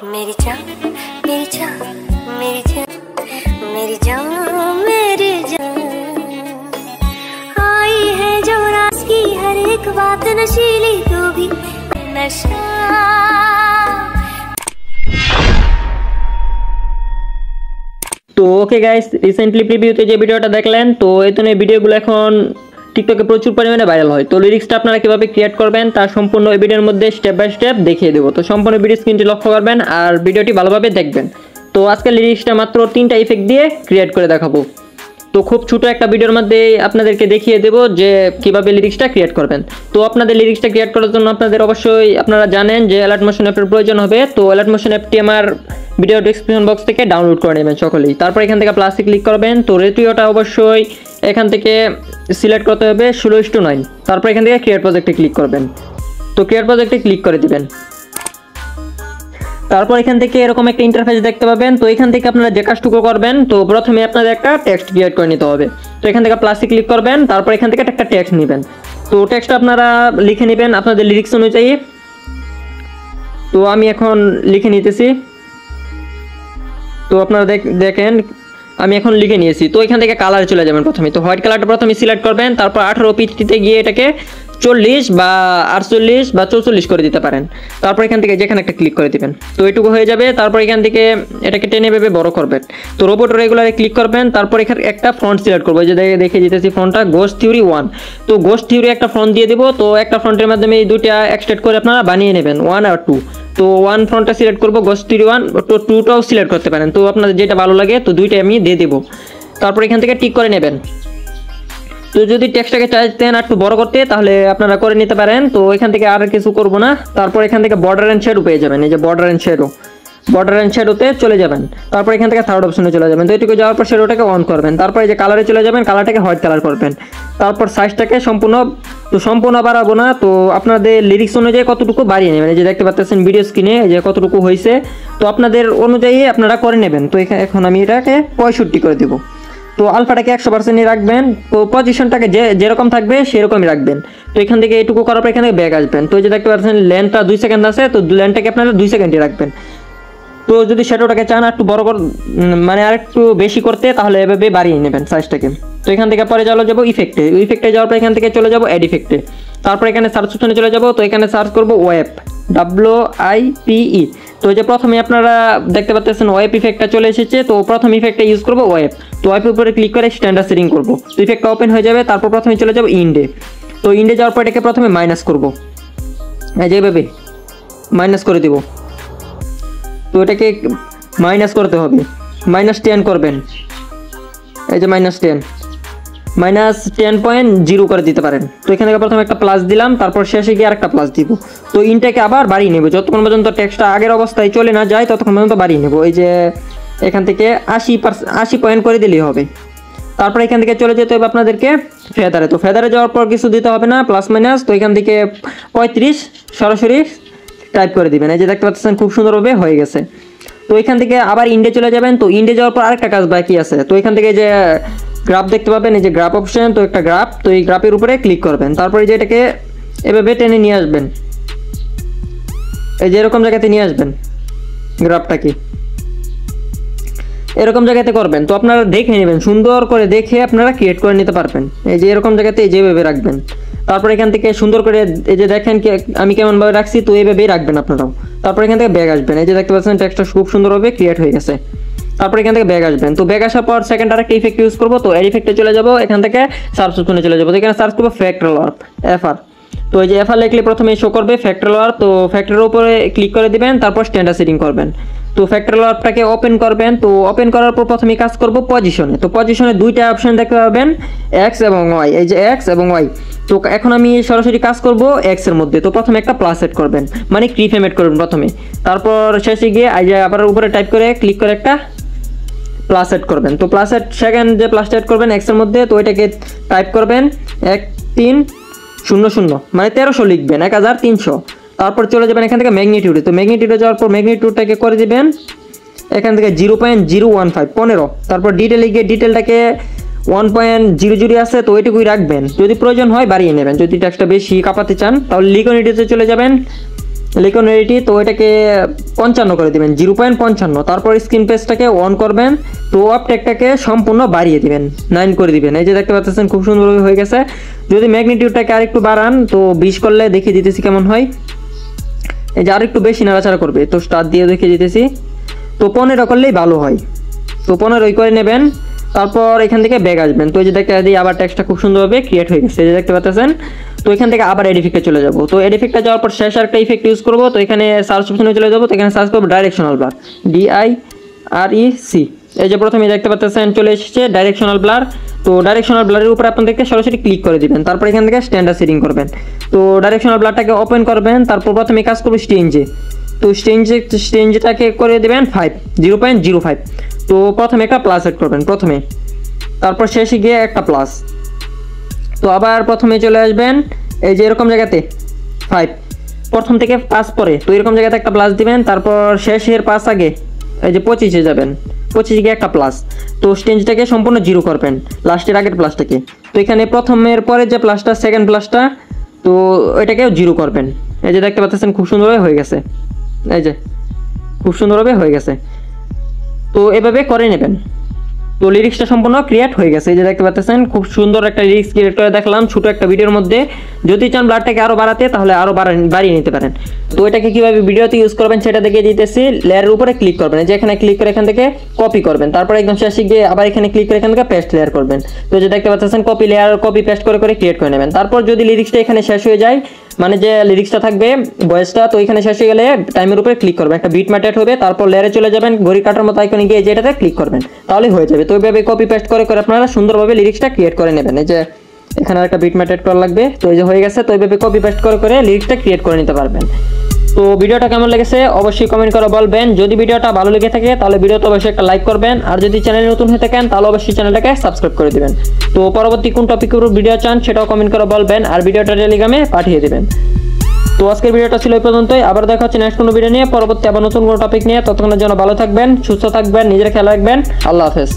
मेरी जान मेरी जान मेरी जान मेरी जान मेरी जान आई है जो रात की हर एक बात नशीली तू भी नशा। তো ওকে গাইস, রিসেন্টলি প্রিভিউতে যে ভিডিওটা দেখলেন, তো এই ধরনের ভিডিওগুলো এখন টিকটকে প্রচুর পরিমাণে ভাইরাল হয়। তো লিরিক্সটা আপনারা কিভাবে ক্রিয়েট করবেন তার সম্পূর্ণ এই ভিডিওর মধ্যে স্টেপ বাই স্টেপ দেখিয়ে দেবো। তো সম্পূর্ণ ভিডিও স্ক্রিনটি লক্ষ্য করবেন আর ভিডিওটি ভালোভাবে দেখবেন। তো আজকে লিরিক্সটা মাত্র 3টা ইফেক্ট দিয়ে ক্রিয়েট করে দেখাবো। তো খুব ছোট একটা ভিডিওর মধ্যে আপনাদেরকে দেখিয়ে দেবো যে কিভাবে লিরিক্সটা ক্রিয়েট করবেন। তো আপনাদের লিরিক্সটা ক্রিয়েট করার জন্য আপনাদের অবশ্যই আপনারা জানেন যে অ্যালার্ট মোশন অ্যাপের প্রয়োজন হবে। তো অ্যালার্ট মোশন অ্যাপটি আমার ভিডিও ডেসক্রিপশন বক্স থেকে ডাউনলোড করে নেবেন সকলেই। তারপর এখান থেকে প্লাসে ক্লিক করবেন। তো রেটিওটা অবশ্যই এখান থেকে সিলেক্ট করতে হবে 16:9। তারপর এখান থেকে ক্রিয়েট প্রজেক্টে ক্লিক করবেন। তো ক্রিয়েট প্রজেক্টে ক্লিক করে দিবেন। তারপর এখান থেকে এরকম একটা ইন্টারফেস দেখতে পাবেন। তো এখান থেকে আপনারা যে কাজটুকু করবেন, তো প্রথমে আপনাদের একটা টেক্সট ক্রিয়েট করে নিতে হবে। তো এখান থেকে প্লাসে ক্লিক করবেন। তারপর এখান থেকে একটা টেক্সট নেবেন। তো টেক্সটটা আপনারা লিখে নেবেন আপনাদের লিরিক্স অনুযায়ী। তো আমি এখন লিখে নিতেছি। তো আপনারা দেখেন আমি এখন লিখে নিয়েছি। তো এখান থেকে কালারে চলে যাবেন প্রথমে। তো হোয়াইট কালারটা প্রথমে সিলেক্ট করবেন। তারপর 18 পিটিতে গিয়ে এটাকে 40 বা 48 বা 44 করে দিতে পারেন। তারপর এখান থেকে যেখানে একটা ক্লিক করে দিবেন। তো এটুকু হয়ে যাবে। তারপর এখান থেকে এটাকে টেনে ভেবে বড় করবেন। তো রোবট রেগুলারে ক্লিক করবেন। তারপর এখানে একটা ফন্ট সিলেক্ট করবো, যে দেখে দিতেছি ফন্টটা গোস্ট থিওরি 1। তো গোস্ট থিওরি একটা ফন্ট দিয়ে দেবো। তো একটা ফন্টের মাধ্যমে এই দুইটা এক্সট্রাক্ট করে আপনারা বানিয়ে নেবেন 1 আর 2। তো 1 ফন্টটা সিলেক্ট করবো গোস্ট থিওরি 1, তো 2টাও সিলেক্ট করতে পারেন। তো আপনাদের যেটা ভালো লাগে তো দুইটাই আমি দিয়ে দেবো। তারপর এখান থেকে টিক করে নেবেন। তো যদি টেক্সটটাকে চাইতেন একটু বড় করতে তাহলে আপনারা করে নিতে পারেন। তো এখান থেকে আর কিছু করব না। তারপর এখান থেকে বর্ডার এন্ড শ্যাডো পেয়ে যাবেন। এই যে বর্ডার এন্ড শ্যাডোতে চলে যাবেন। তারপর এখান থেকে থার্ড অপশনে চলে যাবেন। তো এটুকু যাওয়ার পর শ্যাডোটাকে অন করবেন। তারপর এই যে কালারে চলে যাবেন, কালারটাকে হোয়াইট কালার করবেন। তারপর সাইজটাকে সম্পূর্ণ বাড়াবো না। তো আপনাদের লিরিক্স অনুযায়ী কতটুকু বাড়িয়ে নেবেন। এই যে দেখতে পাচ্ছেন ভিডিও স্ক্রিনে যে কতটুকু হয়েছে, তো আপনাদের অনুযায়ী আপনারা করে নেবেন। তো এখন আমি এটাকে 65 করে দেবো। তো আলফাটাকে 100% রাখবেন। তো পজিশনটাকে যেরকম থাকবে সেরকমই রাখবেন। তো এখান থেকে এটুকু করার পর এখান থেকে ব্যাক আসবেন। তো এই যে দেখতে পাচ্ছেন লেন্থটা 2 সেকেন্ড আছে। তো লেন্থটাকে আপনারা 2 সেকেন্ডে রাখবেন। তো যদি শ্যাডোটাকে চান একটু বড় মানে আরেকটু বেশি করতে, তাহলে এভাবে বাড়িয়ে নেবেন সাইজটাকে। তো এখান থেকে পরে যাবো ইফেক্টে যাওয়ার পর এখান থেকে চলে যাবো অ্যাড ইফেক্টে। তারপর এখানে সার্চ অপশনে চলে যাব। তো এখানে সার্চ করব ওয়েব, WIPE। তো এই যে প্রথমে আপনারা দেখতে পাচ্ছেন ওয়েব ইফেক্টটা চলে এসেছে। তো প্রথম ইফেক্টটা ইউজ করব ওয়েব। তো ওয়েবের উপরে ক্লিক করে স্ট্যান্ডার্ড সেটিং করব। তো ইফেক্টটা ওপেন হয়ে যাবে। তারপর প্রথমে চলে যাব ইন্ডে। তো ইন্ডে যাওয়ার পর এটাকে প্রথমে মাইনাস করব, যেভাবে মাইনাস করে দিব। তো এটাকে মাইনাস করতে হবে, -10 করবেন। এই যে -10.0 করে দিতে পারেন। তো এখান থেকে প্রথমে একটা প্লাস দিলাম, তারপর শেষে গিয়ে আরেকটা প্লাস দিব। তো ইনটাকে আবার বাড়িয়ে নেব যতক্ষণ পর্যন্ত টেক্সটটা আগের অবস্থায় চলে না যায়, ততক্ষণ পর্যন্ত বাড়িয়ে নেব। এই যে এখান থেকে 80 পয়েন্ট করে দিলেই হবে। তারপর এখান থেকে চলে যেতে হবে আপনাদেরকে ফেদারে। তো ফেদারে যাওয়ার পর কিছু দিতে হবে না, প্লাস মাইনাস। তো এখান থেকে 35 সরাসরি টাইপ করে দিবেন। এই যে দেখতে পাচ্ছেন খুব সুন্দরভাবে হয়ে গেছে। তো এখান থেকে আবার ইন্ডে চলে যাবেন। তো ইন্ডে যাওয়ার পর আরেকটা কাজ বাকি আছে। তো এখান থেকে যে গ্রাফ দেখতে পাবেন, এই যে গ্রাফ অপশন, তো একটা গ্রাফ, তো এই গ্রাফের উপরে ক্লিক করবেন। তারপরে যে এটাকে এভাবে টেনে নিয়ে আসবেন, এই যে এরকম জায়গাতে নিয়ে আসবেন গ্রাফটাকে, এরকম জায়গাতে করবেন। তো আপনারা দেখে নেবেন, সুন্দর করে দেখে আপনারা ক্রিয়েট করে নিতে পারবেন। এই যে এরকম জায়গাতে যেভাবে রাখবেন। তারপর এখান থেকে সুন্দর করে এই যে দেখেন আমি কেমনভাবে রাখছি, তো এইভাবেই রাখবেন আপনারাও। তারপর এখান থেকে ব্যাক আসবেন। এই যে দেখতে পাচ্ছেন টেক্সটটা খুব সুন্দরভাবে ক্রিয়েট হয়ে গেছে। তারপর এখান থেকে ব্যাক আসবেন। তো ব্যাক আসার পর সেকেন্ড আরেকটা ইফেক্ট ইউজ করবো। তো এর ইফেক্টে চলে যাবো। এখান থেকে সার্চ অপশনে চলে যাবো। তো এখানে সার্চ করবো ফ্যাক্টরাল ওয়ার্প, FR। তো এই যে FR লিখলে প্রথমে শো করবে ফ্যাক্টরাল ওয়ার্প। তো ফ্যাক্টরের উপরে ক্লিক করে দিবেন। তারপর স্ট্যান্ডার্ড সেটিং করবেন। তো ফ্যাক্টরাল ওয়ার্পটাকে ওপেন করবেন। তো ওপেন করার পর প্রথমে কাজ করব পজিশনে। তো পজিশনে দুইটা অপশন দেখতে পাবেন, X এবং Y। এই যে X এবং Y। তো এখন আমি সরাসরি কাজ করব X এর মধ্যে। তো প্রথমে একটা প্লাস সেট করবেন, মানে কিফ্রেম এড করবেন প্রথমে। তারপর শেষে গিয়ে এই যে আবার উপরে টাইপ করে ক্লিক করে একটা প্লাস সেট করবেন। তো প্লাস সেট সেকেন্ড যে প্লাস সেট করবেন X এর মধ্যে, তো এটাকে টাইপ করবেন 1300, মানে 1300 লিখবেন, 1300। তারপর চলে যাবেন এখান থেকে ম্যাগনিটিউডে। তো ম্যাগনিটিউডে যাওয়ার পর ম্যাগনিটিউডটাকে করে দিবেন এখান থেকে 0.015, 15। তারপর ডিটেলে গিয়ে ডিটেলটাকে 1.00 আছে, তো ওইটুকুই রাখবেন। যদি প্রয়োজন হয় বাড়িয়ে নেবেন। যদি টেক্সটটা বেশি কাঁপাতে চান তাহলে লিকনিটিতে চলে যাবেন। লিখুন রেডিটি, তো এটাকে 55 করে দিবেন, 0.55। তারপর স্ক্রিন পেজটাকে অন করবেন, তো আপ টেকটাকে সম্পূর্ণ বাড়িয়ে দিবেন, 9 করে দিবেন। এই যে দেখতে পাচ্ছেন খুব সুন্দরভাবে হয়ে গেছে। যদি ম্যাগনিটিউডটাকে আরেকটু বাড়ান, তো 20 করলে দেখিয়ে দিতেছি কেমন হয়। এই যে আরেকটু বেশি নাড়াচাড়া করবে, তো স্টার দিয়ে দেখিয়ে দিতেছি। তো 15 করলেই ভালো হয়, তো 15 করে নেবেন। তারপর এখান থেকে ব্যাগ আসবেন, তো এই যে দেখতে দিই আবার টেক্সটটা খুব সুন্দরভাবে ক্রিয়েট হয়ে গেছে, এই যে দেখতে পাচ্ছেন। তো এখান থেকে আবার এডিফেক্টে চলে যাব, তো এডিফেক্টে যাওয়ার পর শেষ আরেকটা ইফেক্ট ইউজ করব। তো এখানে সার্চ অপশনে চলে যাব, তো এখানে সার্চ করব ডাইরেকশনাল ব্লার, DIREC। এই যে প্রথমে দেখতে পাচ্ছেন চলে এসেছে ডাইরেকশনাল ব্লার। তো ডাইরেকশনাল ব্লারের উপরে আপনাদেরকে সরাসরি ক্লিক করে দিবেন, তারপর এখান থেকে স্ট্যান্ডার্ড সেটিং করবেন। তো ডাইরেকশনাল ব্লারটাকে ওপেন করবেন, তারপর প্রথমে কাজ করব স্টেঞ্জে। তো স্টেঞ্জটাকে করে দেবেন 0.05। তো প্রথমে একটা প্লাস সেট করবেন প্রথমে, তারপর শেষে গিয়ে একটা প্লাস। তো আবার প্রথমে চলে আসবেন, এই যে এরকম জায়গাতে 5, প্রথম থেকে 5 পরে, তো এরকম জায়গাতে একটা প্লাস দিবেন। তারপর শেষের 5 আগে এই যে 25-এ যাবেন, 25 গিয়ে একটা প্লাস। তো স্টেঞ্জটাকে সম্পূর্ণ 0 করবেন, লাস্টের আগের প্লাসটাকে। তো এখানে প্রথমের পরে যে প্লাসটা, সেকেন্ড প্লাসটা, তো ওইটাকেও 0 করবেন। এই যে দেখতে পাচ্ছেন খুব সুন্দরভাবে হয়ে গেছে, এই যে খুব সুন্দরভাবে হয়ে গেছে। তো এভাবে করে নেবেন। তো লিরিক্সটা সম্পূর্ণ ক্রিয়েট হয়ে গেছে, এই যে দেখতে পাচ্ছেন খুব সুন্দর একটা লিরিক্স ক্রিয়েট করে দেখলাম ছোট একটা ভিডিওর মধ্যে। যদি চান ব্লারটাকে আরও বাড়াতে, তাহলে আরও বাড়িয়ে নিতে পারেন। তো এটাকে কীভাবে ভিডিওতে ইউজ করবেন সেটা দেখিয়ে দিতেছি। লেয়ারের উপরে ক্লিক করবেন, যে এখানে ক্লিক করে এখান থেকে কপি করবেন, তারপর একদম শেষে গিয়ে আবার এখানে ক্লিক করে এখান থেকে পেস্ট লেয়ার করবেন। তো যে দেখতে পাচ্ছেন কপি পেস্ট করে ক্রিয়েট করে নেবেন। তারপর যদি লিরিক্সটা এখানে শেষ হয়ে যায়, মানে যে লিরিক্সটা থাকবে ভয়েসটা, তো এখানে শেষ হয়ে গেলে টাইমের উপরে ক্লিক করবেন, একটা বিট ম্যাট হবে। তারপর লেয়ারে চলে যাবেন, ঘড়ি কাটার মতো আইকনে গিয়ে যেটাতে ক্লিক করবেন, তাহলে হয়ে যাবে। তো এইভাবে কপি পেস্ট করে আপনারা সুন্দরভাবে লিরিক্সটা ক্রিয়েট করে নেবেন। এই যে এখানে একটা বিট ম্যাট করা লাগবে, তো এই যে হয়ে গেছে। তো এইভাবে কপি পেস্ট করে লিরিক্সটা ক্রিয়েট করে নিতে পারবেন। তো ভিডিওটা কেমন লেগেছে অবশ্যই কমেন্ট করে বলবেন। যদি ভিডিওটা ভালো লেগে থাকে তাহলে ভিডিওতে অবশ্যই একটা লাইক করবেন, আর যদি চ্যানেলে নতুন হয়ে থাকেন তাহলে অবশ্যই চ্যানেলটাকে সাবস্ক্রাইব করে দিবেন। তো পরবর্তী কোন টপিকের উপর ভিডিও চান সেটাও কমেন্ট করে বলবেন, আর ভিডিওটা টেলিগ্রামে পাঠিয়ে দেবেন। তো আজকের ভিডিওটা ছিল এই পর্যন্তই, আবার দেখা হচ্ছে নেক্সট কোনো ভিডিও নিয়ে, পরবর্তী আবার নতুন কোনো টপিক নিয়ে। ততক্ষণের জন্য ভালো থাকবেন, সুস্থ থাকবেন, নিজের খেয়াল রাখবেন। আল্লাহ হাফেজ।